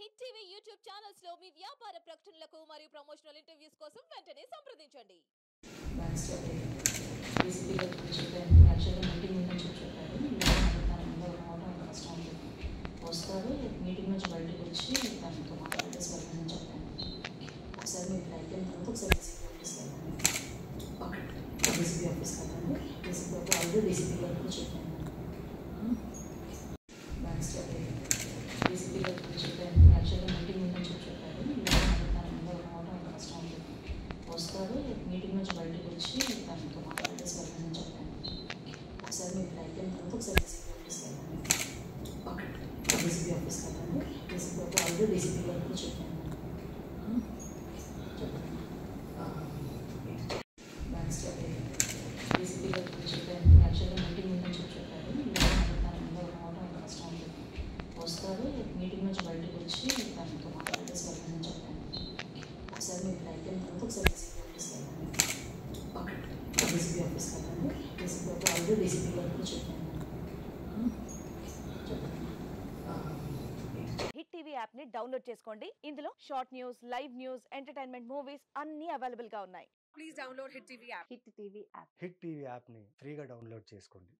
Hit TV YouTube channels లో మీ వ్యాపార ప్రకటనలకు మరియు ప్రమోషనల్ ఇంటర్వ్యూస్ కోసం వెంటనే సంప్రదించండి. వస్తారు మీటింగ్ నుంచి బయటకు వచ్చి తనతో మాట్లాడేసి వెళ్ళమని చెప్పాను. ఒకసారి మీరు అయిపోయిన తర్వాత ఒకసారి డీసీపీ ఆఫీస్ కదండి, డీసీపీ ఆఫీస్ ఆల్రెడీ డీసీపీ గారు కూడా చెప్పాను. డీసీపీ గారు కూడా చెప్పాను. యాక్చువల్గా మీటింగ్ నుంచి చెప్పారు, తన రావడం కష్టం అని చెప్పి వస్తారు మీటింగ్ నుంచి బయటకు వచ్చి తనతో మాట్లాడేసి వెళ్ళమని చెప్పాను. ఒకసారి మీరు అయిపోయిన తర్వాత ఒకసారి డీసీపీ ఆఫీస్ కదండి, డీసీపీ ఆఫీస్ ఆల్రెడీ డీసీపీ గారు కూడా చెప్పాను. డీసీపీ గారు కూడా చెప్పాను. యాక్చువల్గా మీటింగ్ నుంచి చెప్పారు, తన రావడం కష్టం అని చెప్పి వస్తారు మీటింగ్ నుంచి బయటకు వచ్చి తనతో మాట్లాడేసి వెళ్ళమని చెప్పాను. ఒకసారి మీరు అయిపోయిన తర్వాత ఒకసారి డీసీపీ ఆఫీస్ కదండి, డీసీపీ ఆఫీస్ ఆల్రెడీ డీసీపీ గారు కూడా చెప్పాను. హిట్ టీవీ యాప్ ని డౌన్లోడ్ చేసుకోండి. ఇందులో short news, live news, entertainment movies అన్ని అవైలబుల్ గా ఉన్నాయి. Please download Hit TV app. Hit TV app hit TV యాప్ని ఫ్రీగా డౌన్లోడ్ చేసుకోండి.